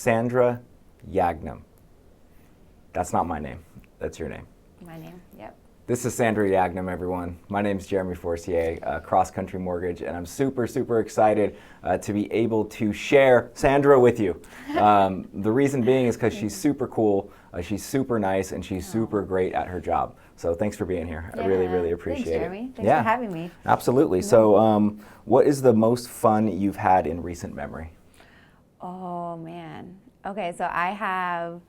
Sandra Yaghnam. That's not my name. That's your name. My name, yep. This is Sandra Yaghnam, everyone. My name is Jeremy Forcier, CrossCountry Mortgage, and I'm super, super excited to be able to share Sandra with you. The reason being is because she's super cool, she's super nice, and she's super great at her job. So thanks for being here. I really, really appreciate Thanks, Jeremy. it. Thanks for having me. Absolutely. So what is the most fun you've had in recent memory? Oh, man. Okay, so I have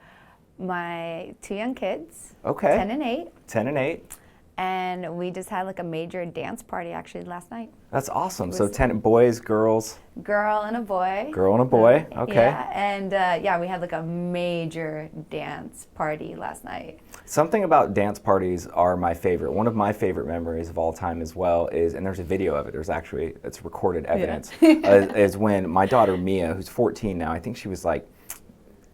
my 2 young kids, Okay. 10 and 8. 10 and 8. And we just had like a major dance party actually last night. That's awesome. So 10 boys, girls? Girl and a boy. Girl and a boy, okay. Yeah, and we had like a major dance party last night. Something about dance parties are my favorite. One of my favorite memories of all time as well is, and there's a video of it, it's recorded evidence, is when my daughter Mia, who's 14 now, I think she was like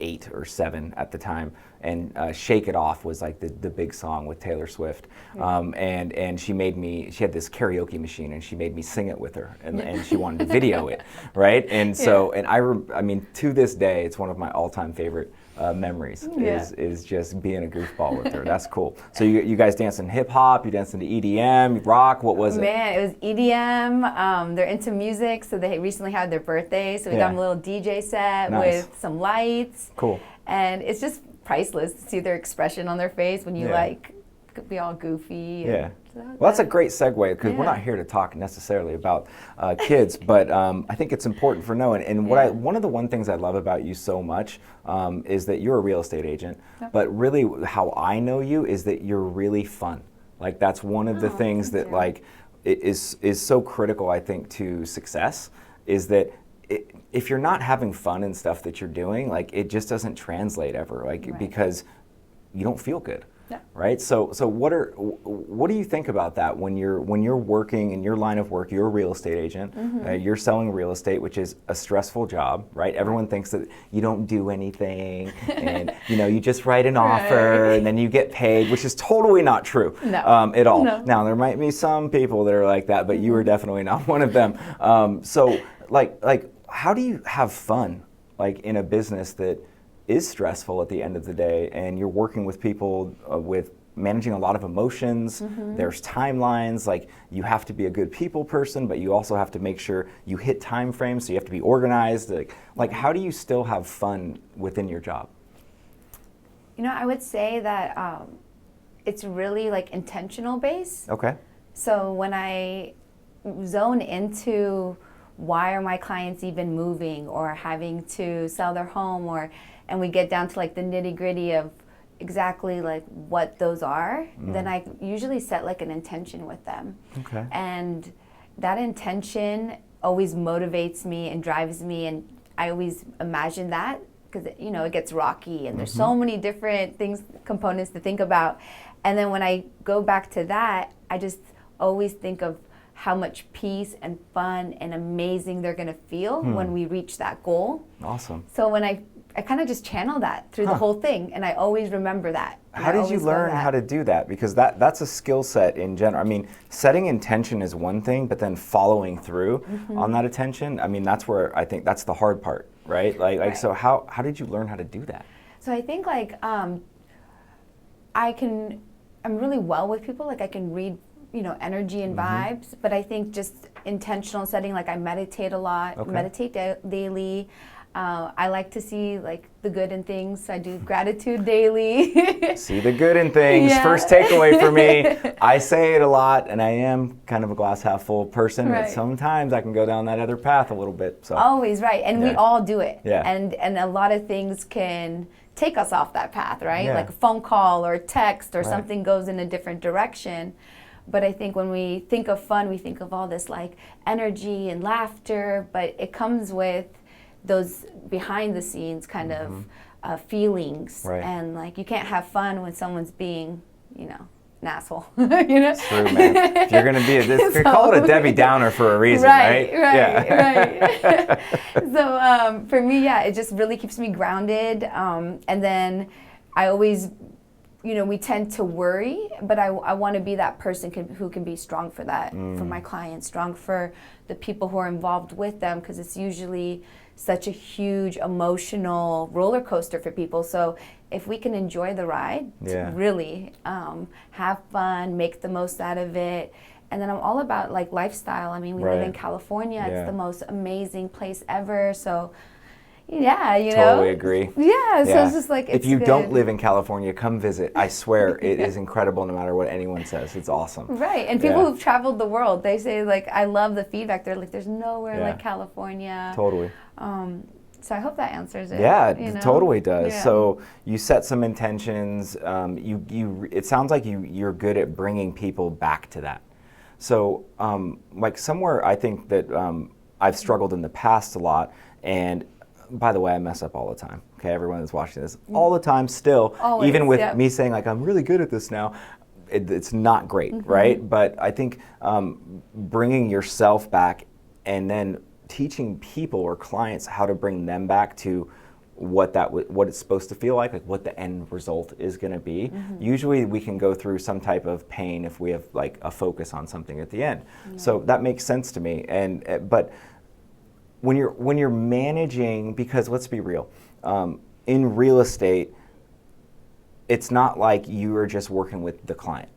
8 or 7 at the time, and Shake It Off was like the big song with Taylor Swift. And she had this karaoke machine and she made me sing it with her, and she wanted to video it, right? And so, and I mean, to this day, it's one of my all-time favorite memories is just being a goofball with her. That's cool. So you guys dancing hip hop, you dancing to EDM, rock, what was it? Man, it was EDM. They're into music, so they recently had their birthday, so we got them a little DJ set with some lights. Cool. And it's just priceless to see their expression on their face when you like be all goofy. Yeah. Well, that's a great segue because we're not here to talk necessarily about kids, but I think it's important for knowing. And one of the things I love about you so much is that you're a real estate agent, but really how I know you is that you're really fun. Like that's one of the things that like is so critical, I think, to success is that if you're not having fun in stuff that you're doing, like it just doesn't translate ever, like because you don't feel good. Right. So what do you think about that when you're working in your line of work? You're a real estate agent. You're selling real estate, which is a stressful job, right? Everyone thinks that you don't do anything, and you just write an offer and then you get paid, which is totally not true at all. No. Now there might be some people that are like that, but you are definitely not one of them. So like how do you have fun like in a business that is stressful at the end of the day, and you're working with people with managing a lot of emotions, there's timelines, like you have to be a good people person, but you also have to make sure you hit time frames, so you have to be organized. Like how do you still have fun within your job? I would say that it's really like intentional based. Okay. So when I zone into why are my clients even moving or having to sell their home, and we get down to like the nitty gritty of exactly like what those are, then I usually set like an intention with them. Okay. And that intention always motivates me and drives me, and I always imagine that because it gets rocky and there's so many different components to think about. And then when I go back to that, I just always think of how much peace and fun and amazing they're gonna feel when we reach that goal. Awesome. So when I kind of just channel that through the whole thing, and I always remember that. How did you learn how to do that? Because that's a skill set in general. I mean, setting intention is one thing, but then following through on that intention, I mean, that's where I think that's the hard part, right? Like so how did you learn how to do that? So I think like I'm really well with people, like I can read energy and vibes, but I think just intentional setting, like I meditate a lot, meditate daily. I like to see like the good in things. So I do gratitude daily. See the good in things. First takeaway for me. I say it a lot, and I am kind of a glass half full person, but sometimes I can go down that other path a little bit. So always right, and we all do it. And a lot of things can take us off that path, right? Like a phone call or a text or something goes in a different direction. But I think when we think of fun, we think of all this like energy and laughter, but it comes with those behind the scenes kind of feelings. And like you can't have fun when someone's being, an asshole. It's true, man. If you're gonna be call it a Debbie Downer for a reason, right? Right. So for me, it just really keeps me grounded. And then I always we tend to worry, but I want to be that person who can be strong for that, for my clients, strong for the people who are involved with them, because it's usually such a huge emotional roller coaster for people. So if we can enjoy the ride, to really have fun, make the most out of it. And then I'm all about like lifestyle. I mean, we live in California. It's the most amazing place ever. So yeah, you know. Totally agree. Yeah, so it's just like, it's if you good. don't live in California, come visit. I swear it is incredible no matter what anyone says. It's awesome. Right, and people who've traveled the world, they say like, I love the feedback. They're like, there's nowhere like California. Totally. So I hope that answers it. Yeah, it totally does. Yeah. So you set some intentions. It sounds like you're good at bringing people back to that. So like somewhere I think that I've struggled in the past a lot, and by the way, I mess up all the time. Okay, everyone that's watching this, all the time still. Always, even with me saying like, I'm really good at this now, it's not great, right? But I think bringing yourself back and then teaching people or clients how to bring them back to what it's supposed to feel like what the end result is going to be. Usually we can go through some type of pain if we have like a focus on something at the end. So that makes sense to me. But when you're managing, because let's be real, in real estate, it's not like you are just working with the client,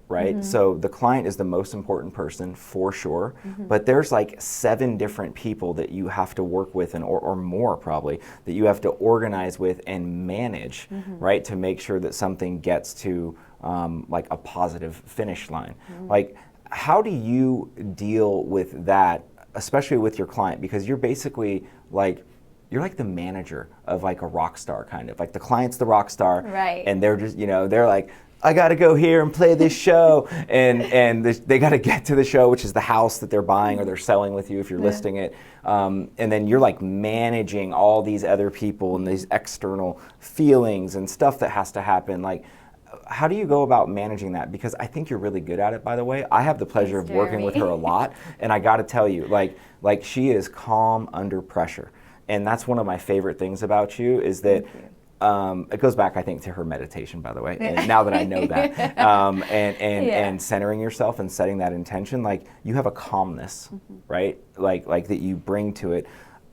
right? So the client is the most important person for sure, but there's like 7 different people that you have to work with, or more probably, that you have to organize with and manage, right, to make sure that something gets to like a positive finish line. Like, how do you deal with that, especially with your client? Because you're basically like, you're like the manager of like a rock star, kind of. Like the client's the rock star, right? And they're just, they're like, I got to go here and play this show, and they got to get to the show, which is the house that they're buying or they're selling with you if you're listing it. And then you're like managing all these other people and these external feelings and stuff that has to happen. Like, how do you go about managing that? Because I think you're really good at it, by the way. I have the pleasure of working with her a lot, and I got to tell you, like she is calm under pressure. And that's one of my favorite things about you, is that it goes back, I think, to her meditation, by the way. And now that I know that, and centering yourself and setting that intention, like you have a calmness, right? Like that you bring to it.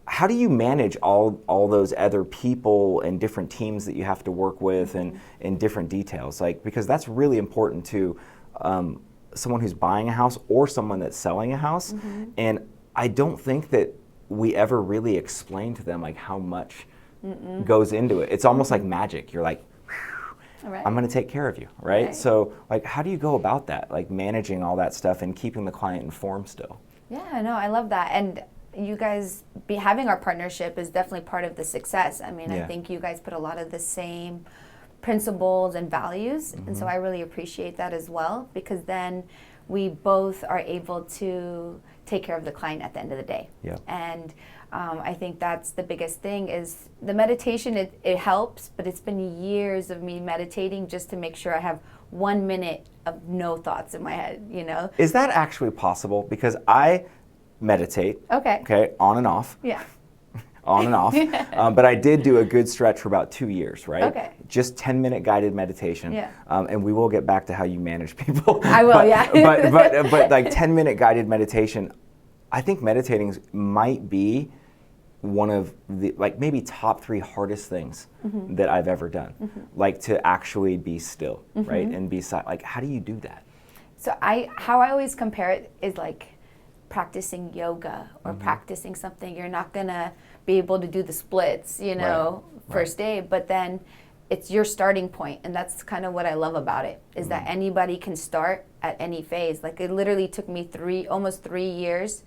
How do you manage all those other people and different teams that you have to work with, and different details? Like, because that's really important to someone who's buying a house or someone that's selling a house. And I don't think that we ever really explain to them like how much goes into it. It's almost like magic. You're like, I'm going to take care of you, right? So like, how do you go about that? Like managing all that stuff and keeping the client informed still? Yeah, no, I love that. And you guys having our partnership is definitely part of the success. I mean, I think you guys put a lot of the same principles and values, and so I really appreciate that as well, because then we both are able to take care of the client at the end of the day. And I think that's the biggest thing, is the meditation, it helps, but it's been years of me meditating just to make sure I have 1 minute of no thoughts in my head, Is that actually possible? Because I meditate, okay, on and off. On and off. But I did do a good stretch for about 2 years, right? Just 10-minute guided meditation. And we will get back to how you manage people. I will, but like 10-minute guided meditation, I think meditating might be one of the, like, maybe top 3 hardest things that I've ever done. Like to actually be still, right? And be silent. Like, how do you do that? So how I always compare it is like practicing yoga or practicing something. You're not gonna be able to do the splits, first day, but then it's your starting point, and that's kind of what I love about it, is that anybody can start at any phase. Like, it literally took me almost 3 years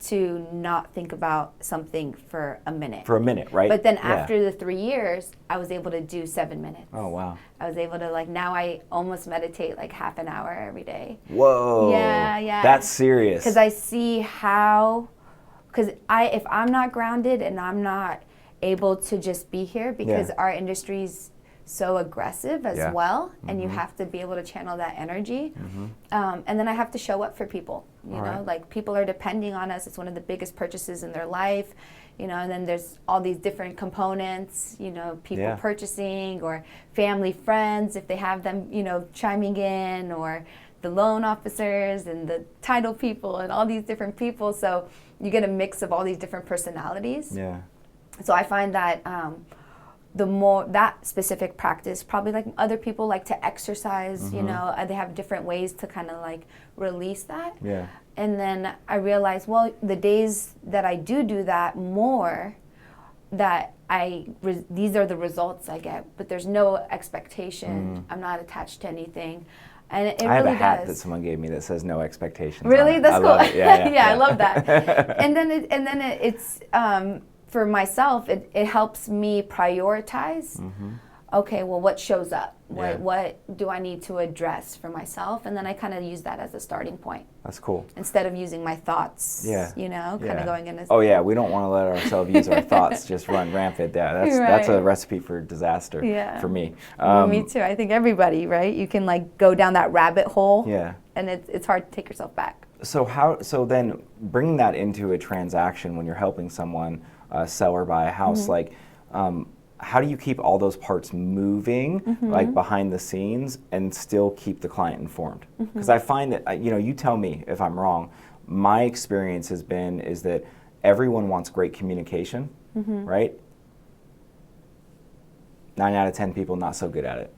to not think about something for a minute. For a minute, right? But then after the 3 years, I was able to do 7 minutes. Oh, wow. I was able to, like, now I almost meditate like half an hour every day. Whoa. Yeah. That's serious. Because I see how, if I'm not grounded and I'm not able to just be here, because our industry's so aggressive as well, and you have to be able to channel that energy. And then I have to show up for people, you know, like people are depending on us. It's one of the biggest purchases in their life, and then there's all these different components, people purchasing, or family, friends, if they have them, chiming in, or the loan officers and the title people and all these different people. So you get a mix of all these different personalities. So I find that the more that specific practice, probably like other people like to exercise, you know, they have different ways to kind of like release that. Yeah. And then I realized, well, the days that I do that more, that these are the results I get, but there's no expectation. I'm not attached to anything. And it I have really a hat does. that someone gave me that says no expectations. Really? On it. That's I cool. love it. Yeah, I love that. And then it's for myself, it helps me prioritize. Okay, well, what shows up? What do I need to address for myself? And then I kind of use that as a starting point. That's cool. Instead of using my thoughts, you know, kind of going in as... Oh yeah, we don't want to let ourselves use our thoughts just run rampant. Yeah, that's a recipe for disaster for me. Me too. I think everybody, right? You can like go down that rabbit hole. Yeah. And it's hard to take yourself back. So then bringing that into a transaction when you're helping someone sell or buy a house, like how do you keep all those parts moving, like behind the scenes, and still keep the client informed? Because I find that, you tell me if I'm wrong, my experience is that everyone wants great communication, right? 9 out of 10 people not so good at it.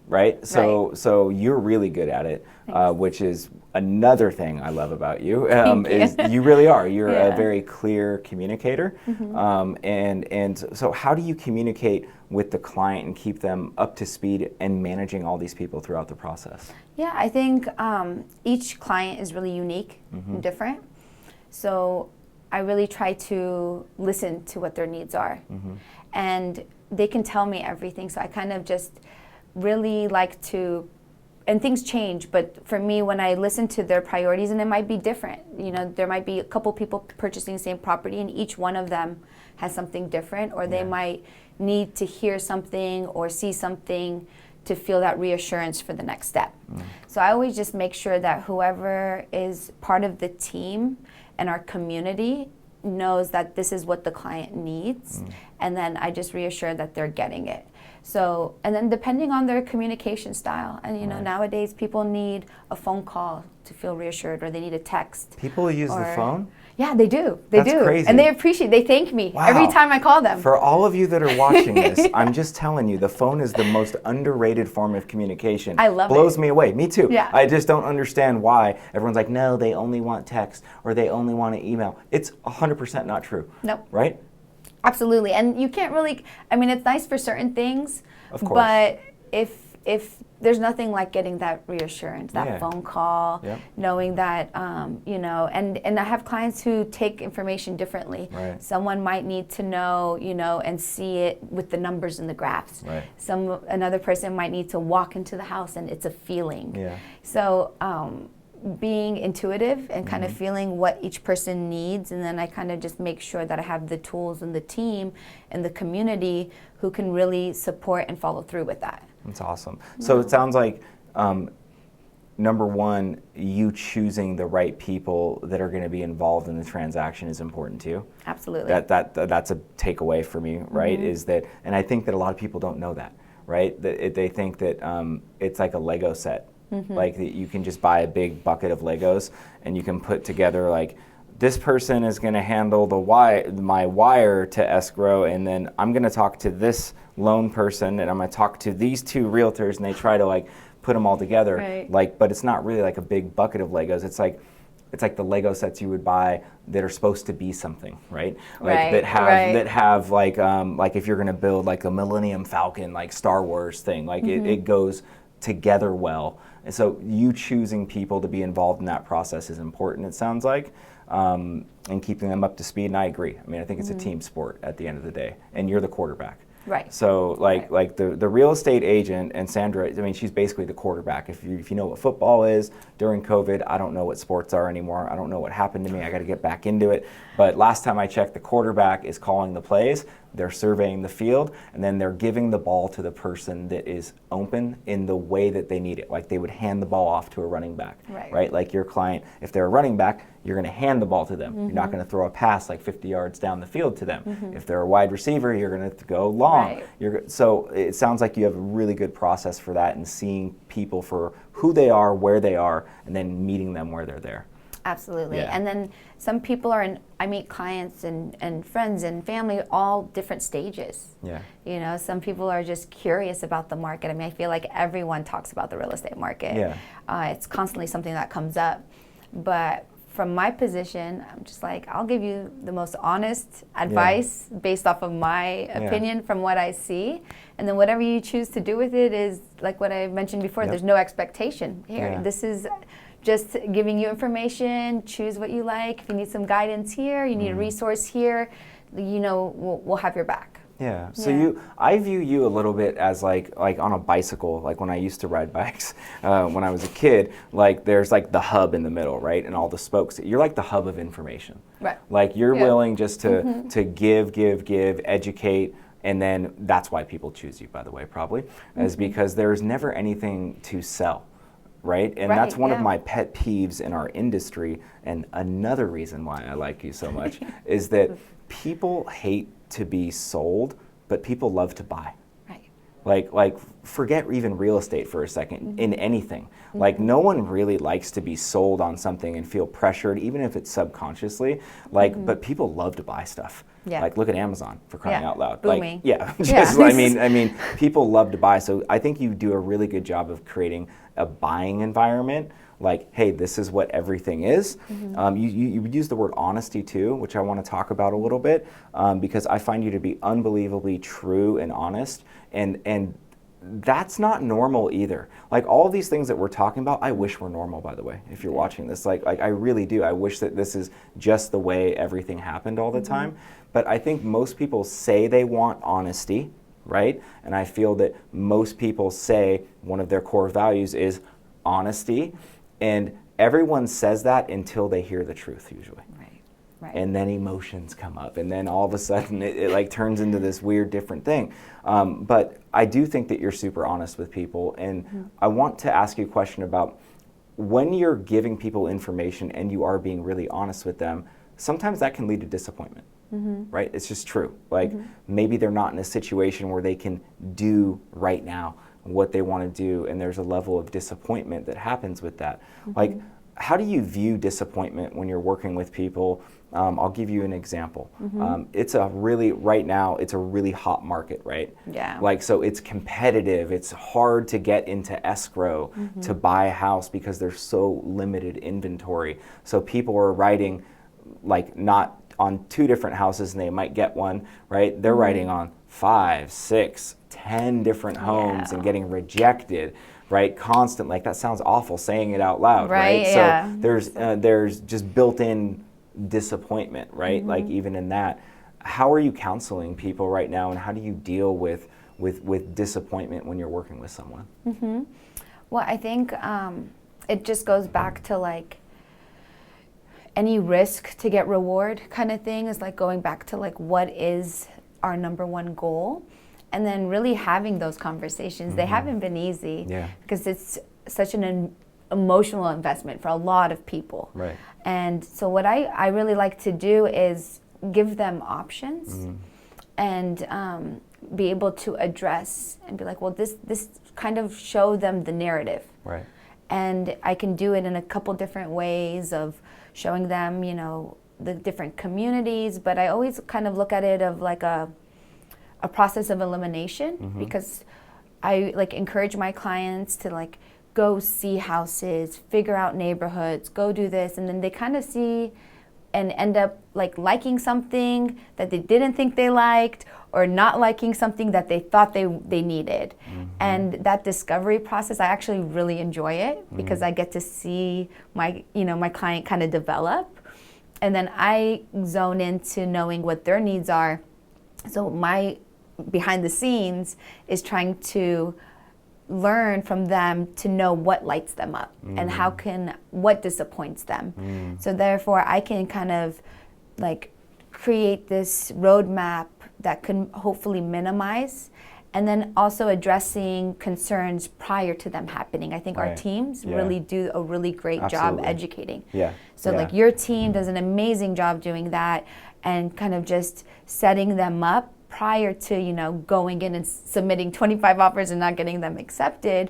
Right? So you're really good at it, which is another thing I love about you, is you really are. You're a very clear communicator. And so how do you communicate with the client and keep them up to speed and managing all these people throughout the process? Yeah, I think each client is really unique and different. So I really try to listen to what their needs are. And they can tell me everything, so I kind of just really like to, and things change, but for me, when I listen to their priorities, and it might be different, there might be a couple people purchasing the same property and each one of them has something different, or they might need to hear something or see something to feel that reassurance for the next step. So I always just make sure that whoever is part of the team and our community knows that this is what the client needs, and then I just reassure that they're getting it. So, and then depending on their communication style, and nowadays people need a phone call to feel reassured, or they need a text. People use the phone? Yeah, they do. That's crazy. And they appreciate, they thank me every time I call them. For all of you that are watching this, I'm just telling you, the phone is the most underrated form of communication. I love it. Blows me away. Me too. Yeah. I just don't understand why everyone's like, no, they only want text, or they only want an email. It's 100% not true. Nope. Right? Absolutely. And you can't really, it's nice for certain things, of course. But if there's nothing like getting that reassurance, that phone call, knowing that, and I have clients who take information differently. Right. Someone might need to know, and see it with the numbers and the graphs. Right. Another person might need to walk into the house and it's a feeling. Yeah. So, being intuitive and kind of feeling what each person needs, and then I kind of just make sure that I have the tools and the team and the community who can really support and follow through with that. That's awesome. So it sounds like, number one, you choosing the right people that are going to be involved in the transaction is important to you. Absolutely. That's a takeaway for me, right? Is that, and I think that a lot of people don't know that, right? They think that it's like a Lego set. Like that you can just buy a big bucket of Legos and you can put together like, this person is going to handle my wire to escrow, and then I'm going to talk to this loan person, and I'm going to talk to these two realtors, and they try to like put them all together. Right. But it's not really like a big bucket of Legos. It's like the Lego sets you would buy that are supposed to be something, right? Like that have like if you're going to build like a Millennium Falcon, like Star Wars thing, like it goes together well. And so you choosing people to be involved in that process is important, it sounds like, and keeping them up to speed, and I agree. I think it's a team sport at the end of the day, and you're the quarterback. Right. So like the real estate agent, and Sandra, she's basically the quarterback. If you know what football is, during COVID, I don't know what sports are anymore. I don't know what happened to me. I got to get back into it. But last time I checked, the quarterback is calling the plays. They're surveying the field, and then they're giving the ball to the person that is open in the way that they need it. Like they would hand the ball off to a running back, right? Like your client, if they're a running back, you're going to hand the ball to them. You're not going to throw a pass like 50 yards down the field to them. If they're a wide receiver, you're going to go long. So it sounds like you have a really good process for that, and seeing people for who they are, where they are, and then meeting them where they're there. Absolutely. Yeah. And then some people I meet clients and friends and family, all different stages. Yeah. You know, some people are just curious about the market. I mean, I feel like everyone talks about the real estate market. Yeah. It's constantly something that comes up. But from my position, I'm just like, I'll give you the most honest advice based off of my opinion from what I see. And then whatever you choose to do with it is like what I mentioned before, there's no expectation here. This is just giving you information, choose what you like. If you need some guidance here, you need a resource here, you know, we'll have your back. Yeah. So I view you a little bit as like on a bicycle, like when I used to ride bikes when I was a kid, like there's like the hub in the middle, right? And all the spokes. You're like the hub of information. Right. Like you're willing just to give, educate, and then that's why people choose you, by the way, probably, is because there's never anything to sell. Right? And that's one of my pet peeves in our industry. And another reason why I like you so much is that people hate to be sold, but people love to buy. Right. Like forget even real estate for a second, in anything. Like no one really likes to be sold on something and feel pressured, even if it's subconsciously. Like, but people love to buy stuff. Yeah. Like look at Amazon, for crying out loud. Booming. Like, I mean, people love to buy. So I think you do a really good job of creating a buying environment. Like, hey, this is what everything is. You use the word honesty too, which I want to talk about a little bit, because I find you to be unbelievably true and honest, and that's not normal either. Like all of these things that we're talking about, I wish were normal, by the way, if you're watching this. Like I really do. I wish that this is just the way everything happened all the time. But I think most people say they want honesty, right? And I feel that most people say one of their core values is honesty. And everyone says that until they hear the truth, usually. Right. And then emotions come up, and then all of a sudden it like turns into this weird different thing. But I do think that you're super honest with people, and I want to ask you a question about when you're giving people information and you are being really honest with them, sometimes that can lead to disappointment, right? It's just true. Like maybe they're not in a situation where they can do right now what they want to do, and there's a level of disappointment that happens with that. Like, how do you view disappointment when you're working with people? I'll give you an example. Right now, it's a really hot market, right? Yeah. Like, so it's competitive. It's hard to get into escrow to buy a house because there's so limited inventory. So people are writing, like, not on 2 different houses and they might get one, right? They're writing on 5, 6, 10 different homes and getting rejected, right? Constant, like that sounds awful saying it out loud, right? Yeah. So there's just built-in disappointment, right? Like even in that. How are you counseling people right now, and how do you deal with disappointment when you're working with someone? Well, I think it just goes back to like any risk to get reward kind of thing, is like going back to like what is our number one goal, and then really having those conversations. They haven't been easy because it's such an emotional investment for a lot of people. Right. And so what I really like to do is give them options and be able to address and be like, well, this kind of show them the narrative. Right. And I can do it in a couple different ways of showing them, you know, the different communities, but I always kind of look at it of like a process of elimination, because I like encourage my clients to like go see houses, figure out neighborhoods, go do this, and then they kind of see and end up like liking something that they didn't think they liked, or not liking something that they thought they needed. And that discovery process, I actually really enjoy it because I get to see my client kind of develop, and then I zone into knowing what their needs are. So my behind the scenes is trying to learn from them to know what lights them up and what disappoints them. So therefore I can kind of like create this roadmap that can hopefully minimize, and then also addressing concerns prior to them happening. I think our teams really do a really great job educating. So like your team does an amazing job doing that, and kind of just setting them up prior to, you know, going in and submitting 25 offers and not getting them accepted.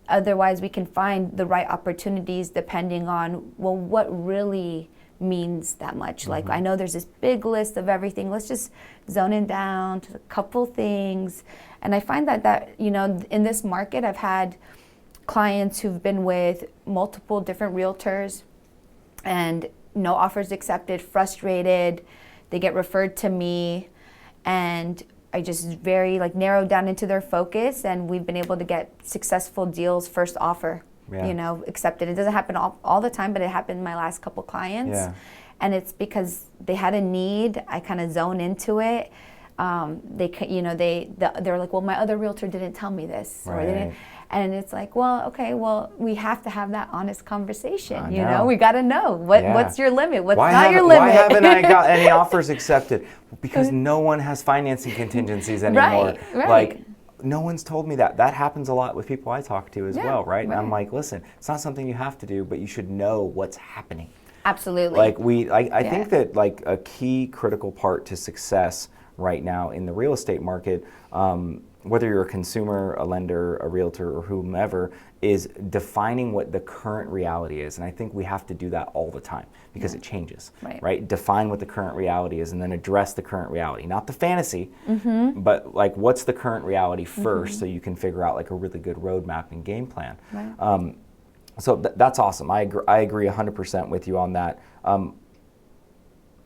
otherwise we can find the right opportunities depending on, well, what really means that much. Like, I know there's this big list of everything. Let's just zone it down to a couple things. And I find that, you know, in this market, I've had clients who've been with multiple different realtors and no offers accepted, frustrated. They get referred to me, and I just very like narrowed down into their focus, and we've been able to get successful deals, first offer, you know, accepted. It doesn't happen all the time, but it happened in my last couple clients. And it's because they had a need. I kind of zone into it. They're like, well, my other realtor didn't tell me this, or they didn't. And it's like, well, okay, well, we have to have that honest conversation. You know, we got to know what's your limit, what's not your limit. Why haven't I got any offers accepted? Because no one has financing contingencies anymore. Like, no one's told me that. That happens a lot with people I talk to as well, right? And I'm like, listen, it's not something you have to do, but you should know what's happening. Absolutely. Like I think that like a key critical part to success right now in the real estate market, whether you're a consumer, a lender, a realtor, or whomever, is defining what the current reality is. And I think we have to do that all the time because it changes, right? Define what the current reality is and then address the current reality. Not the fantasy, but like what's the current reality first so you can figure out like a really good roadmap and game plan. So that's awesome. I agree 100% with you on that.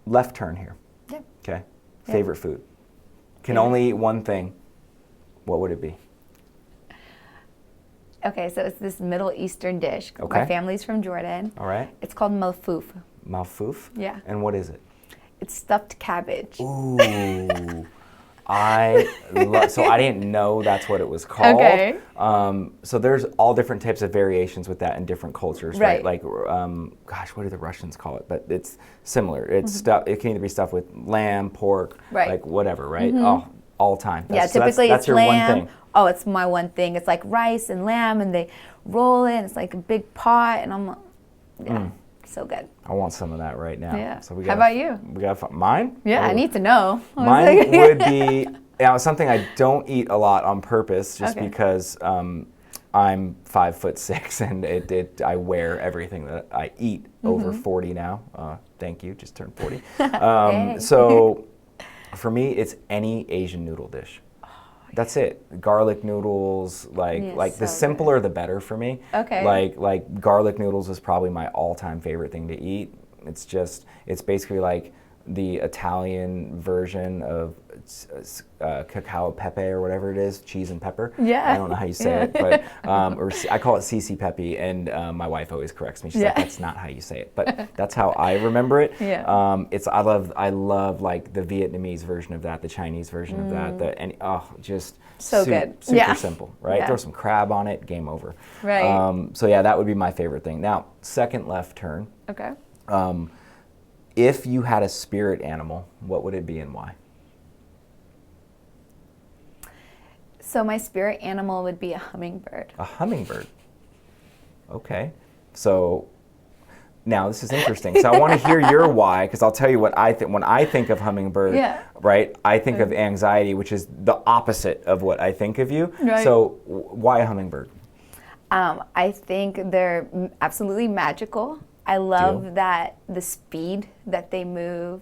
Left turn here. Okay. Favorite food. Can only eat one thing. What would it be? Okay, so it's this Middle Eastern dish. My family's from Jordan. All right. It's called malfouf. Malfouf? Yeah. And what is it? It's stuffed cabbage. Ooh. So I didn't know that's what it was called. Okay. So there's all different types of variations with that in different cultures, right? Like, gosh, what do the Russians call it? But it's similar. It's stuff. It can either be stuff with lamb, pork, like whatever, right? Oh, all time. Typically that's it's your lamb. one thing. Oh, it's my one thing. It's like rice and lamb, and they roll it. And it's like a big pot, and I'm so good. I want some of that right now. Yeah. So How about you? We got mine. Yeah, I need to know. Mine would be something I don't eat a lot on purpose, just because I'm 5'6" and I wear everything that I eat. Over 40 now. Thank you. Just turned 40. So for me, it's any Asian noodle dish. That's it. Garlic noodles, like the simpler the better for me. Like garlic noodles is probably my all-time favorite thing to eat. It's basically like the Italian version of cacao pepe or whatever it is, cheese and pepper. I don't know how you say it, but or I call it CC pepe, and my wife always corrects me. She's like, that's not how you say it, but that's how I remember it. I love like the Vietnamese version of that, the Chinese version of that, just good. Super simple, right? Throw some crab on it, game over. So yeah, that would be my favorite thing. Now, second left turn. Okay. If you had a spirit animal, what would it be and why? So my spirit animal would be a hummingbird. A hummingbird. Okay. So now this is interesting. So I want to hear your why, because I'll tell you what I think. When I think of hummingbird, right, I think of anxiety, which is the opposite of what I think of you. So why a hummingbird? I think they're absolutely magical. I love that the speed that they move.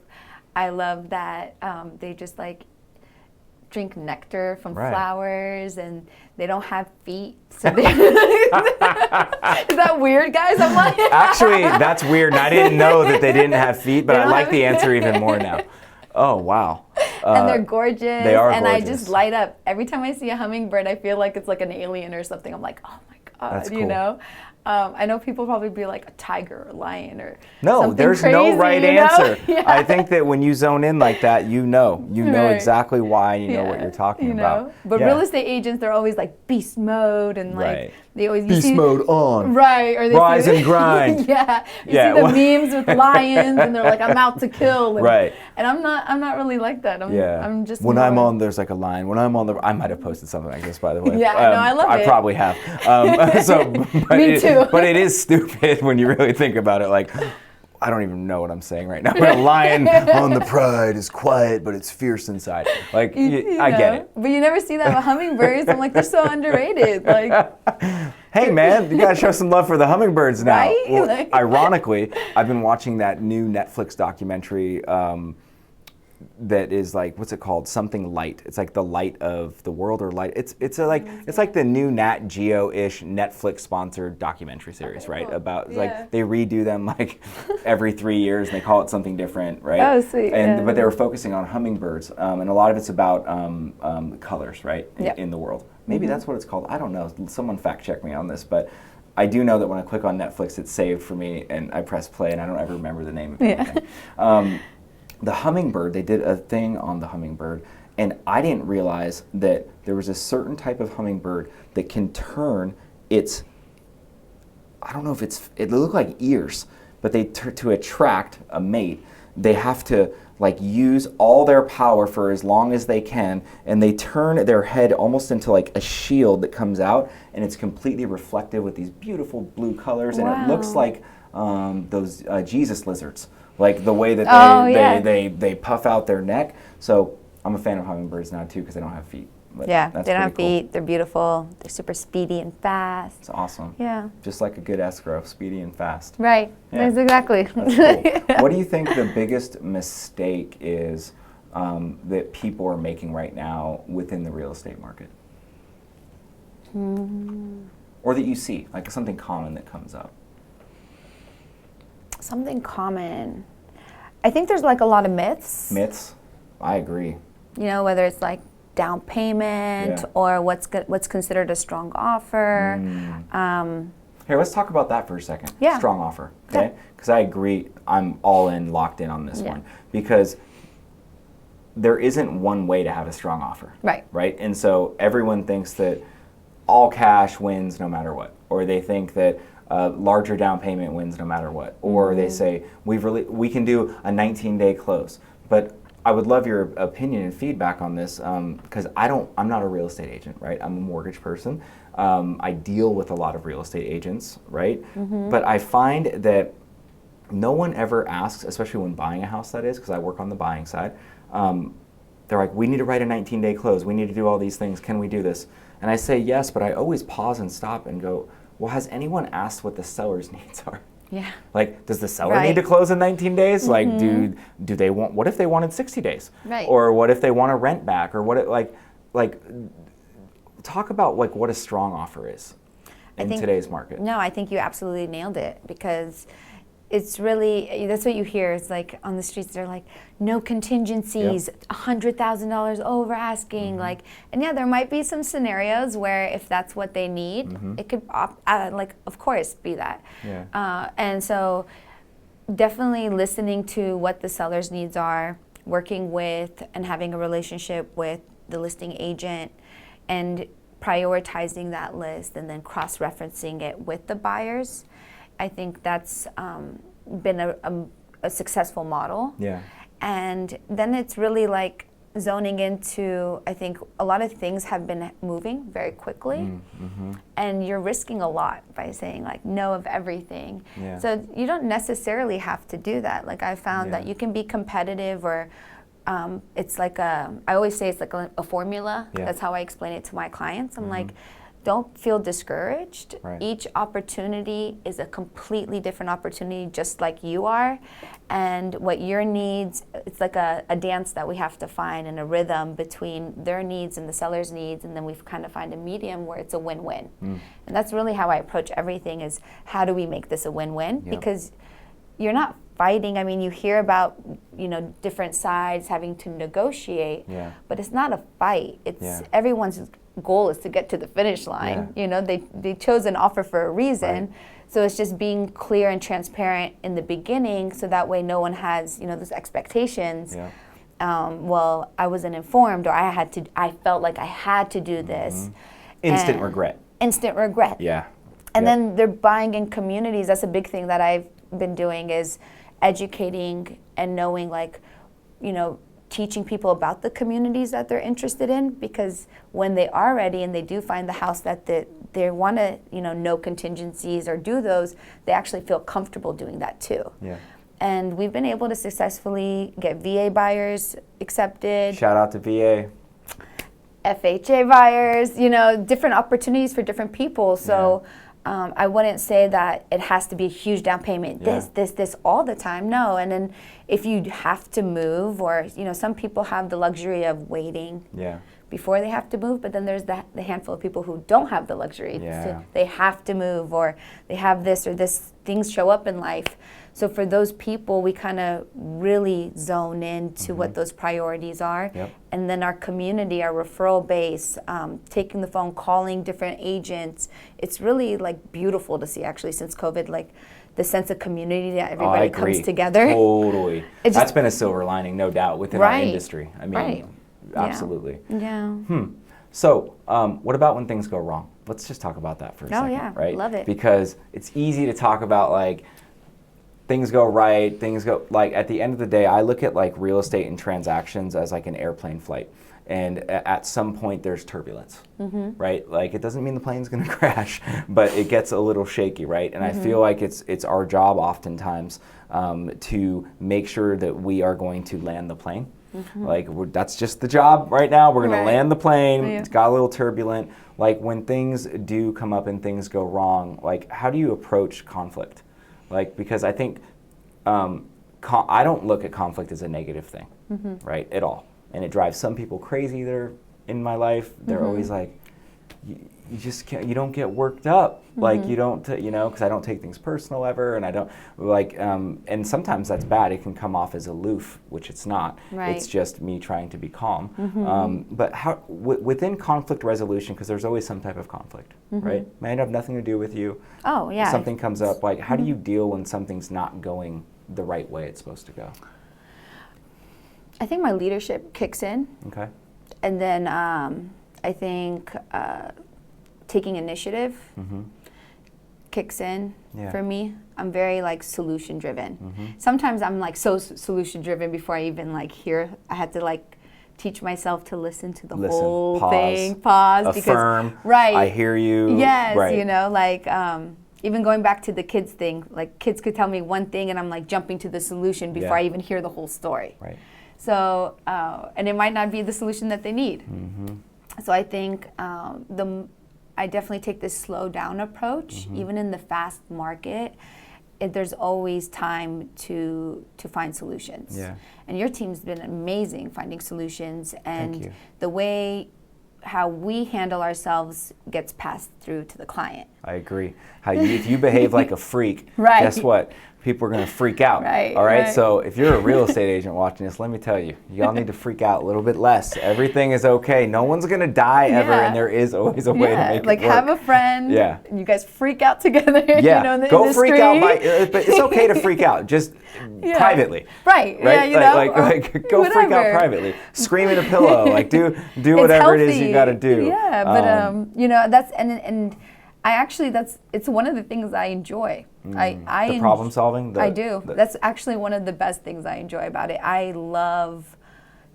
I love that they just like drink nectar from flowers, and they don't have feet. So is that weird, guys? I'm like, actually, that's weird. And I didn't know that they didn't have feet, but I like the answer even more now. Oh, wow. And they're gorgeous. They are gorgeous. And I just light up. Every time I see a hummingbird, I feel like it's like an alien or something. I'm like, oh my God, that's cool. You know? I know people probably be like a tiger or a lion or no, there's crazy, no right answer. Yeah. I think that when you zone in like that, you know exactly why, you know what you're talking about. But real estate agents, they're always like beast mode and like they always beast mode on. Right. Or they rise and grind. You see the memes with lions and they're like, I'm out to kill. And, and I'm not really like that. I'm just when I'm on, there's like a lion. When I'm on I might have posted something like this, by the way. No, I love it. I probably have. Me too. But it is stupid when you really think about it. Like, I don't even know what I'm saying right now. A lion on the pride is quiet, but it's fierce inside. Like, I get it. But you never see that with hummingbirds. I'm like, they're so underrated. Like, hey man, you gotta show some love for the hummingbirds now. Right? Well, Like- ironically, I've been watching that new Netflix documentary that is like, what's it called? Something Light. It's like the light of the world, or light. It's like the new Nat Geo-ish Netflix sponsored documentary series, right? Cool. About Yeah. like they redo them like every 3 years and they call it something different, right? Oh, sweet. And Yeah. but they were focusing on hummingbirds, and a lot of it's about colors, right? Yep. In the world. Maybe that's what it's called. I don't know. Someone fact check me on this, but I do know that when I click on Netflix, it's saved for me, and I press play, and I don't ever remember the name of anything. The hummingbird, they did a thing on the hummingbird, and I didn't realize that there was a certain type of hummingbird that can turn its, I don't know if it looked like ears, but to attract a mate, they have to like use all their power for as long as they can, and they turn their head almost into like a shield that comes out, and it's completely reflective with these beautiful blue colors, and it looks like those Jesus lizards, like the way that they puff out their neck. So I'm a fan of hummingbirds now too because they don't have feet. But yeah, that's they don't have pretty cool. feet. They're beautiful. They're super speedy and fast. It's awesome. Yeah. Just like a good escrow, speedy and fast. Right. Yeah. That's exactly. That's cool. What do you think the biggest mistake is that people are making right now within the real estate market? Or that you see, like something common that comes up? Something common. I think there's like a lot of myths. Myths? I agree. You know, whether it's like down payment or what's considered a strong offer. Here, let's talk about that for a second. Yeah. Strong offer, okay? Because I agree, I'm all in, locked in on this one. Because there isn't one way to have a strong offer. Right. Right? And so everyone thinks that all cash wins no matter what. Or they think that larger down payment wins no matter what. Or they say, we can do a 19-day close. But I would love your opinion and feedback on this because I'm not a real estate agent, right? I'm a mortgage person. I deal with a lot of real estate agents, right? But I find that no one ever asks, especially when buying a house, that is, because I work on the buying side. They're like, we need to write a 19-day close. We need to do all these things. Can we do this? And I say yes, but I always pause and stop and go, well, has anyone asked what the seller's needs are? Yeah. Like, does the seller need to close in 19 days? Like, do they want, what if they wanted 60 days? Right. Or what if they want a rent back? Or what, talk about like what a strong offer is in today's market. No, I think you absolutely nailed it because it's really, that's what you hear. It's like on the streets, they're like, no contingencies, $100,000 over asking. Like, and yeah, there might be some scenarios where if that's what they need, it could, of course, be that. Yeah. And so definitely listening to what the seller's needs are, working with and having a relationship with the listing agent, and prioritizing that list and then cross-referencing it with the buyers. I think that's been a successful model. Yeah. And then it's really like zoning into, I think a lot of things have been moving very quickly, and you're risking a lot by saying like no of everything. Yeah. So you don't necessarily have to do that. Like I found that you can be competitive, or it's like I always say it's like a formula. Yeah. That's how I explain it to my clients. I'm like, don't feel discouraged. Right. Each opportunity is a completely different opportunity, just like you are. And what your needs, it's like a dance that we have to find, and a rhythm between their needs and the seller's needs, and then we kind of find a medium where it's a win-win. And that's really how I approach everything, is how do we make this a win-win? Yep. Because you're not fighting. I mean, you hear about, different sides having to negotiate, but it's not a fight. It's everyone's goal is to get to the finish line. They chose an offer for a reason. Right. So it's just being clear and transparent in the beginning, so that way no one has, those expectations. Yeah. Well, I wasn't informed, or I felt like I had to do this. Instant regret. Instant regret. Yeah. And then they're buying in communities. That's a big thing that I've been doing, is educating and knowing, teaching people about the communities that they're interested in, because when they are ready and they do find the house that they want to, no contingencies or do those, they actually feel comfortable doing that too. Yeah. And we've been able to successfully get VA buyers accepted. Shout out to VA. FHA buyers, you know, different opportunities for different people. So I wouldn't say that it has to be a huge down payment, this all the time. No. And then if you have to move, or, you know, some people have the luxury of waiting before they have to move, but then there's the handful of people who don't have the luxury. So they have to move, or they have this or this, things show up in life. So for those people, we kind of really zone into what those priorities are. And then our community, our referral base, taking the phone, calling different agents. It's really like beautiful to see, actually, since COVID, like the sense of community that everybody comes together. Totally. That's been a silver lining, no doubt, within our industry. I mean, absolutely. So what about when things go wrong? Let's just talk about that for a second, right? Love it. Because it's easy to talk about, like, things go right, things go, like, at the end of the day, I look at, like, real estate and transactions as like an airplane flight. And at some point there's turbulence, right? Like, it doesn't mean the plane's gonna crash, but it gets a little shaky, right? And I feel like it's our job oftentimes to make sure that we are going to land the plane. Like, that's just the job right now. We're gonna land the plane. It's got a little turbulent. Like, when things do come up and things go wrong, like, how do you approach conflict? Like, because I think I don't look at conflict as a negative thing, right, at all. And it drives some people crazy that are in my life. They're always like, you just can't, you don't get worked up. Like, you don't, you know, because I don't take things personal ever, and I don't, like, and sometimes that's bad. It can come off as aloof, which it's not. It's just me trying to be calm. But how, within conflict resolution, because there's always some type of conflict, right? Might have nothing to do with you. Something comes up, like, how do you deal when something's not going the right way it's supposed to go? I think my leadership kicks in. And then I think taking initiative kicks in for me. I'm very, like, solution driven. Sometimes I'm, like, so solution driven before I even, like, hear. I had to, like, teach myself to listen to the whole thing, pause, affirm, because I hear you. You know, like, even going back to the kids thing, like, kids could tell me one thing and I'm, like, jumping to the solution before I even hear the whole story. So, and it might not be the solution that they need. So I think I definitely take this slow down approach. Even in the fast market, there's always time to find solutions. And your team's been amazing finding solutions, and the way how we handle ourselves gets passed through to the client. I agree. If you behave like a freak, guess what? People are going to freak out. All right? So if you're a real estate agent watching this, let me tell you, y'all need to freak out a little bit less. Everything is okay. No one's going to die ever, and there is always a way to make it work. Like, have a friend. You guys freak out together. You know, in the go industry. Freak out. But it's okay to freak out, just privately. Yeah, you know, like go freak out privately. Scream in a pillow. Like, do whatever it is you got to do. But you know, that's and I actually, it's one of the things I enjoy. The problem solving? I do. That's actually one of the best things I enjoy about it. I love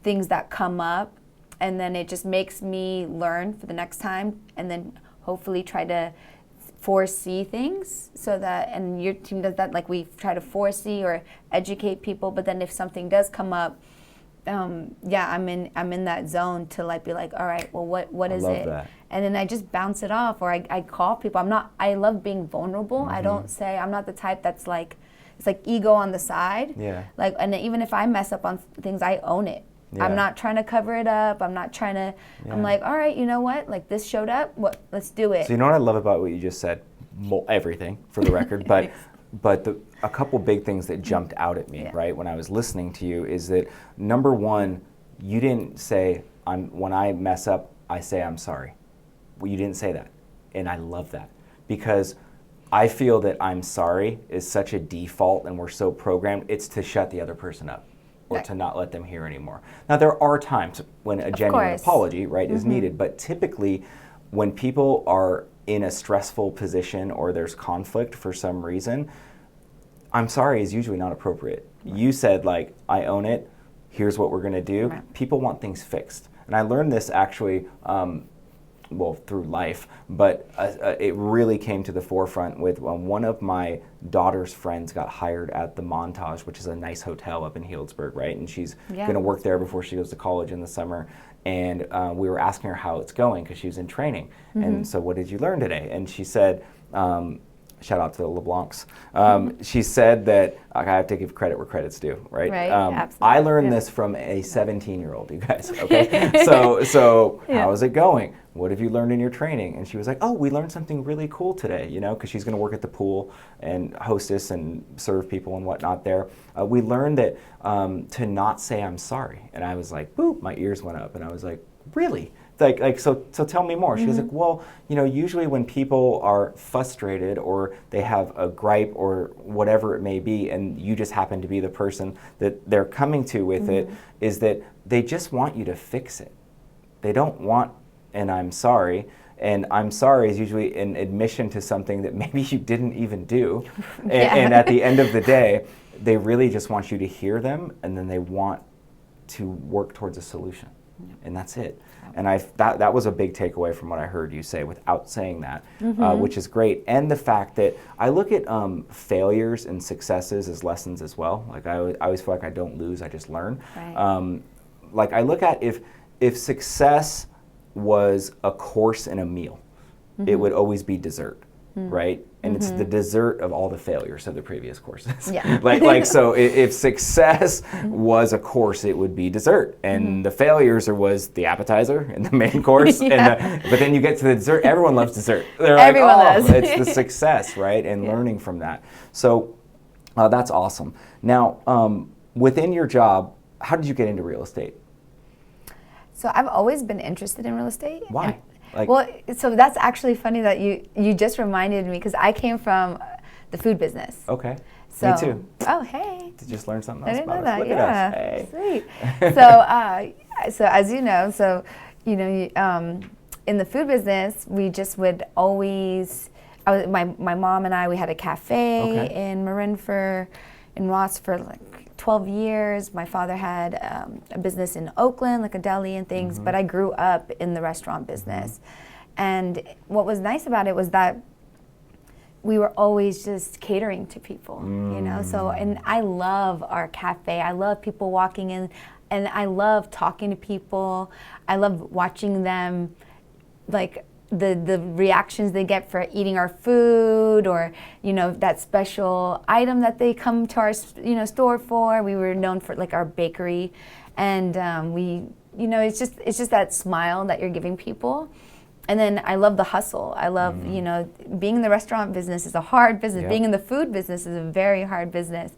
things that come up, and then it just makes me learn for the next time, and then hopefully try to foresee things, so that, and your team does that, like, we try to foresee or educate people, but then if something does come up, I'm in that zone to, like, be like, all right, well, what is it? That. And then I just bounce it off, or I call people. I love being vulnerable. I don't say, I'm not the type that's like, it's like ego on the side. Like, and even if I mess up on things, I own it. I'm not trying to cover it up. I'm not trying to, I'm like, all right, you know what? Like, this showed up, let's do it. So you know what I love about what you just said? Everything, for the record, but a couple big things that jumped out at me, right, when I was listening to you, is that, number one, you didn't say, when I mess up, I say I'm sorry. Well, you didn't say that, and I love that, because I feel that I'm sorry is such a default, and we're so programmed, it's to shut the other person up, or to not let them hear anymore. Now, there are times when a genuine apology, right, is needed, but typically, when people are in a stressful position or there's conflict for some reason, I'm sorry is usually not appropriate. You said, like, I own it, here's what we're gonna do. People want things fixed. And I learned this actually well, through life, but it really came to the forefront with one of my daughter's friends got hired at the Montage, which is a nice hotel up in Healdsburg, right? And she's going to work there before she goes to college in the summer. And we were asking her how it's going because she was in training. And so, what did you learn today? And she said, shout out to the LeBlancs. She said that I have to give credit where credit's due, right? Absolutely. I learned this from a 17-year-old, you guys, okay? So how's it going? What have you learned in your training? And she was like, oh, we learned something really cool today, you know, because she's going to work at the pool and hostess and serve people and whatnot there. We learned that to not say I'm sorry. And I was like, boop, my ears went up. And I was like, really? So tell me more. She was like, well, you know, usually when people are frustrated or they have a gripe or whatever it may be, and you just happen to be the person that they're coming to with it, is that they just want you to fix it. They don't want an I'm sorry. And I'm sorry is usually an admission to something that maybe you didn't even do. And at the end of the day, they really just want you to hear them, and then they want to work towards a solution. And that's it. And that was a big takeaway from what I heard you say without saying that, which is great. And the fact that I look at failures and successes as lessons as well. Like I always feel like I don't lose, I just learn. Right. Like I look at if success was a course in a meal, it would always be dessert, right? And it's the dessert of all the failures of the previous courses. Yeah. like so if success was a course, it would be dessert, and the failures was the appetizer and the main course. But then you get to the dessert, everyone loves dessert. They're Everyone like, does. It's the success, right? And learning from that. So that's awesome. Now, within your job, how did you get into real estate? So I've always been interested in real estate. Why? Well, so that's actually funny that you just reminded me, because I came from the food business. Okay. So, Me too. Oh, hey. Did you just learn something I else didn't know about that. us? Look Yeah. at us. Hey. Sweet. So as you know, in the food business, we just would always. My mom and I, we had a cafe in Marin in Ross for like 12 years. My father had a business in Oakland, like a deli and things, but I grew up in the restaurant business. And what was nice about it was that we were always just catering to people, you know? So, and I love our cafe. I love people walking in, and I love talking to people. I love watching them, like, the reactions they get for eating our food, or that special item that they come to our store for. We were known for like our bakery, and it's just that smile that you're giving people. And then I love the hustle. I love being in the restaurant business is a hard business. Being in the food business is a very hard business,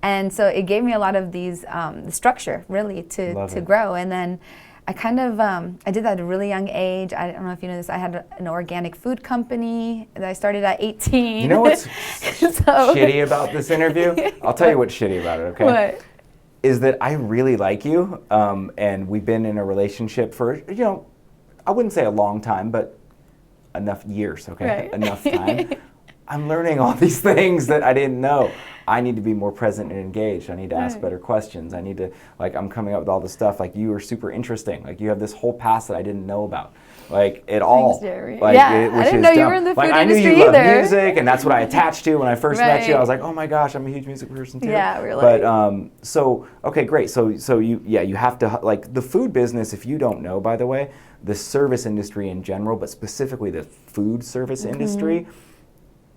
and so it gave me a lot of these the structure really to grow. And then I kind of, I did that at a really young age. I don't know if you know this, I had an organic food company that I started at 18. You know what's shitty about this interview? I'll tell you what's shitty about it, okay? What? Is that I really like you, and we've been in a relationship for, I wouldn't say a long time, but enough years, okay? Right. Enough time. I'm learning all these things that I didn't know. I need to be more present and engaged. I need to ask better questions. I need to, I'm coming up with all this stuff. Like, you are super interesting. Like, you have this whole past that I didn't know about. Like, it all. Thanks, Jerry. Like, I didn't know you were in the food industry I knew you either. loved music, and that's what I attached to when I first met you. I was like, oh my gosh, I'm a huge music person too. Yeah, really. But, so, okay, great. So you have to, like, the food business, if you don't know, by the way, the service industry in general, but specifically the food service industry,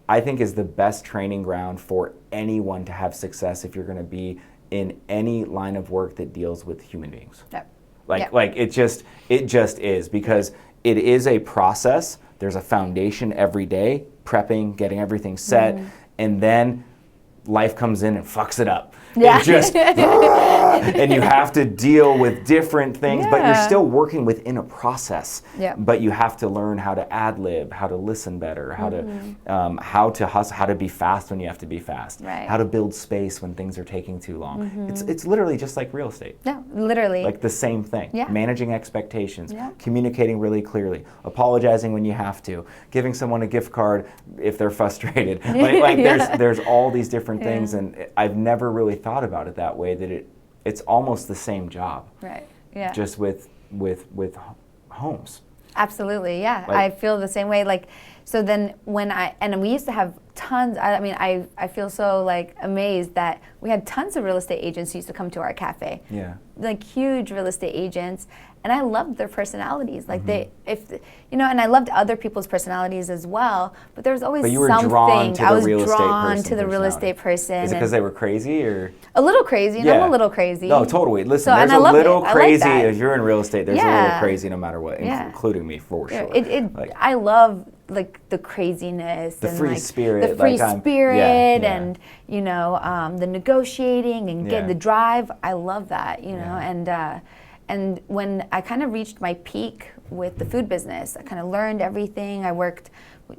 I think is the best training ground for anyone to have success if you're going to be in any line of work that deals with human beings. Yep. Like it just is, because it is a process. There's a foundation every day, prepping, getting everything set, and then life comes in and fucks it up. Yeah. It just, and you have to deal with different things, but you're still working within a process. Yeah. But you have to learn how to ad-lib, how to listen better, how to hustle, how to be fast when you have to be fast, how to build space when things are taking too long. It's literally just like real estate. No, literally. Like the same thing. Yeah. Managing expectations, communicating really clearly, apologizing when you have to, giving someone a gift card if they're frustrated. There's all these different things, and I've never really thought about it that way, that it's almost the same job. Right. Yeah. Just with homes. Absolutely, yeah. Like, I feel the same way. Like, so then and we used to have tons, I mean, I feel so like amazed that we had tons of real estate agents who used to come to our cafe. Yeah. Like huge real estate agents. And I loved their personalities. Like and I loved other people's personalities as well, but there was always But you were something. drawn to the I was real estate drawn person to the real estate person. Is it because they were crazy or? A little crazy, and I'm a little crazy. No, totally. Listen, So, there's and I a love little it. I like crazy that. if you're in real estate. There's a little crazy no matter what, including me for sure. I love like the craziness, the and free like, spirit, the free spirit, yeah. and the negotiating and get the drive. I love that, and when I kind of reached my peak with the food business, I kind of learned everything.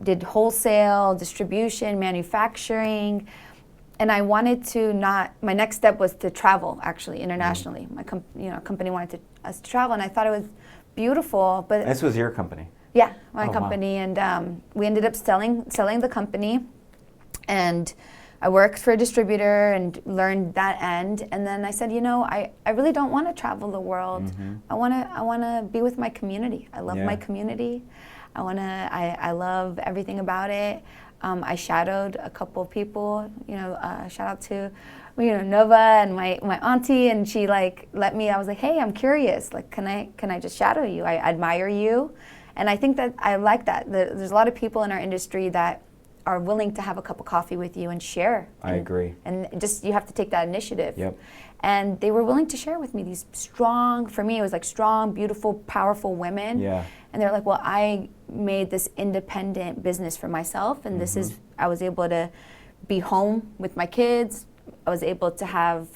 Did wholesale, distribution, manufacturing, and I wanted to my next step was to travel actually internationally. My company wanted us to travel, and I thought it was beautiful. But this was your company. Yeah, my company, wow. and we ended up selling the company, and I worked for a distributor and learned that end. And then I said, I really don't want to travel the world. Mm-hmm. I want to be with my community. I love my community. I love everything about it. I shadowed a couple of people. Shout out to Nova and my auntie, and she like let me. I was like, hey, I'm curious. Like, can I just shadow you? I admire you. And I think that I like that. There's a lot of people in our industry that are willing to have a cup of coffee with you and share. I agree. And just you have to take that initiative. Yep. And they were willing to share with me these strong, for me it was like strong, beautiful, powerful women. Yeah. And they're like, well, I made this independent business for myself, and I was able to be home with my kids. I was able to have,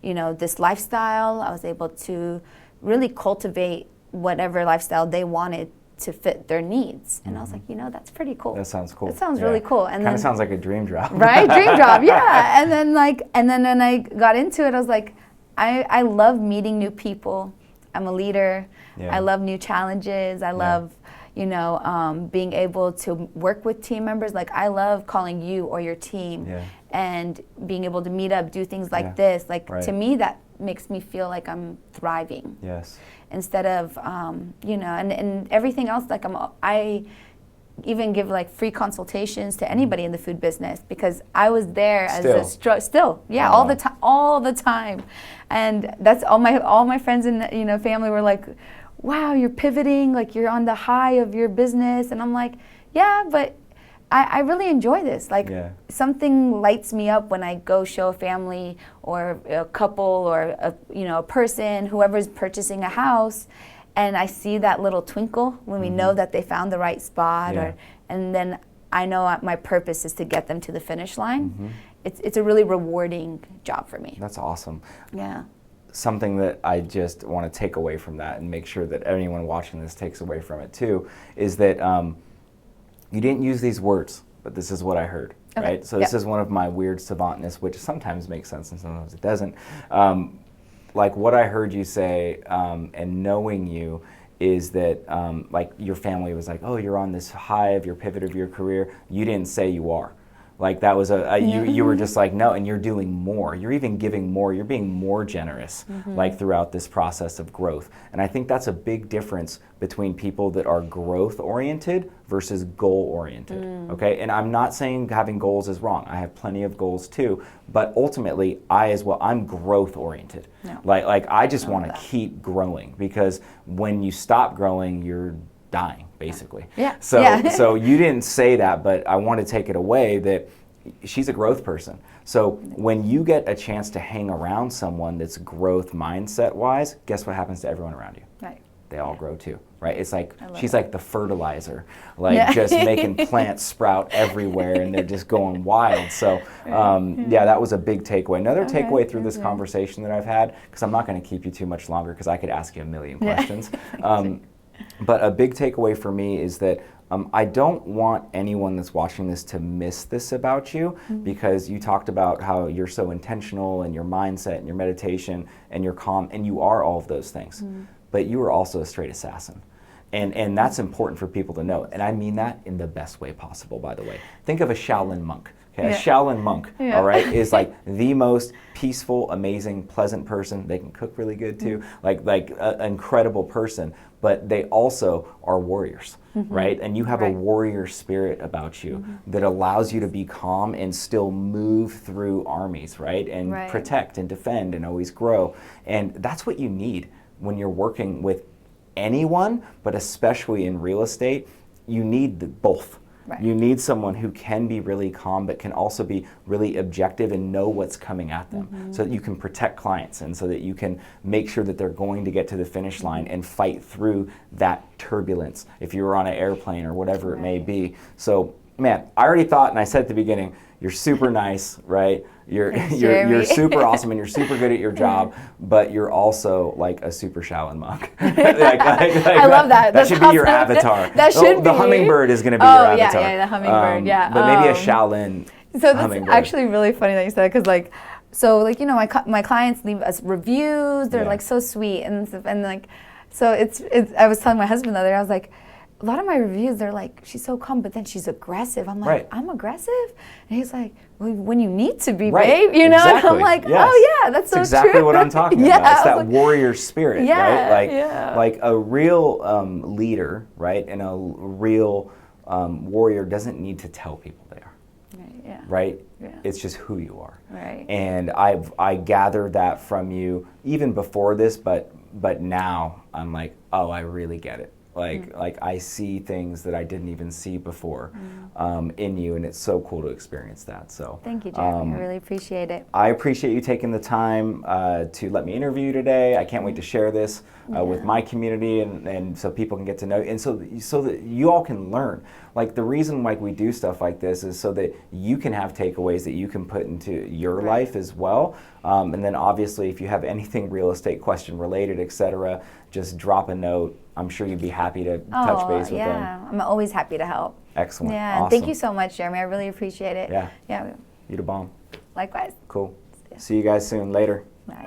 this lifestyle. I was able to really cultivate whatever lifestyle they wanted to fit their needs. And I was like, that's pretty cool. That sounds cool. That sounds really cool. And kind of sounds like a dream job. Right? Dream job, yeah. And then when I got into it, I was like, I love meeting new people. I'm a leader. Yeah. I love new challenges. I love, being able to work with team members. Like, I love calling you or your team and being able to meet up, do things like this. Like, to me, that makes me feel like I'm thriving. Yes. Instead of, and everything else, like I even give like free consultations to anybody in the food business, because I was there as all the time. And that's all my friends and family were like, wow, you're pivoting, like you're on the high of your business. And I'm like, yeah, but I really enjoy this. Like something lights me up when I go show a family or a couple or a person, whoever's purchasing a house, and I see that little twinkle when we know that they found the right spot, and then I know my purpose is to get them to the finish line. Mm-hmm. It's a really rewarding job for me. That's awesome. Yeah. Something that I just want to take away from that and make sure that anyone watching this takes away from it too is that you didn't use these words, but this is what I heard, right? So this is one of my weird savantness, which sometimes makes sense and sometimes it doesn't. Like what I heard you say, and knowing you, is that like your family was like, oh, you're on this high of your pivot of your career. You didn't say you are. Like that was you were just like, no, and you're doing more. You're even giving more. You're being more generous, like throughout this process of growth. And I think that's a big difference between people that are growth oriented versus goal oriented. Okay, and I'm not saying having goals is wrong. I have plenty of goals too, but ultimately I'm growth oriented. No. Like I just want to keep growing, because when you stop growing, you're dying, basically. Yeah. So you didn't say that, but I want to take it away that she's a growth person. So when you get a chance to hang around someone that's growth mindset wise, guess what happens to everyone around you? Right. They all grow too, right? It's like she's like the fertilizer, like just making plants sprout everywhere, and they're just going wild. So that was a big takeaway. Another takeaway through this conversation that I've had, because I'm not going to keep you too much longer because I could ask you a million questions. But a big takeaway for me is that I don't want anyone that's watching this to miss this about you, because you talked about how you're so intentional in your mindset and your meditation and your calm, and you are all of those things. But you are also a straight assassin. And that's important for people to know. And I mean that in the best way possible, by the way. Think of a Shaolin monk. Okay, a Yeah. Shaolin monk, Yeah. all right, is like the most peaceful, amazing, pleasant person. They can cook really good too, like an incredible person. But they also are warriors, right? And you have a Right. warrior spirit about you that allows you to be calm and still move through armies, right? And Right. protect and defend and always grow. And that's what you need when you're working with anyone, but especially in real estate. You need both. Right. You need someone who can be really calm but can also be really objective and know what's coming at them so that you can protect clients and so that you can make sure that they're going to get to the finish line and fight through that turbulence if you were on an airplane or whatever it may Right. be. So, man, I already thought, and I said at the beginning, you're super nice, right? You're Thanks, you're Jeremy. super awesome and you're super good at your job, but you're also like a super Shaolin monk. I love that. That That's should be your awesome. avatar. That should The be. Hummingbird is going to be Oh, your yeah, avatar. yeah, the Hummingbird, yeah. But maybe a Shaolin So that's Hummingbird. actually really funny that you said, because like, so like, you know, my clients leave us reviews. They're Yeah. like so sweet and like, so it's. I was telling my husband the other day, I was like, a lot of my reviews, they're like, she's so calm, but then she's aggressive. I'm like, Right. I'm aggressive? And he's like, well, when you need to be, Right. babe, you know? Exactly. And I'm like, Yes. oh yeah, that's so It's exactly true. what I'm talking Yeah, about. It's I that was like, warrior spirit, Yeah, right? Like, yeah. like a real leader, right? And a real warrior doesn't need to tell people they are, Right, yeah. right? Yeah. It's just who you are. Right. And I gathered that from you even before this, but now I'm like, oh, I really get it. Like I see things that I didn't even see before in you, and it's so cool to experience that. So Thank you, Jeremy. I really appreciate it. I appreciate you taking the time to let me interview you today. I can't wait to share this with my community, and so people can get to know you, and so that you all can learn. Like the reason like we do stuff like this is so that you can have takeaways that you can put into your life as well. And then obviously if you have anything real estate question related, etc., just drop a note. I'm sure you'd be happy to touch base with them. I'm always happy to help. Excellent. Yeah, Awesome. and thank you so much, Jeremy. I really appreciate it. Yeah. Yeah, You the bomb. likewise. Cool. See you guys soon. Later. Bye.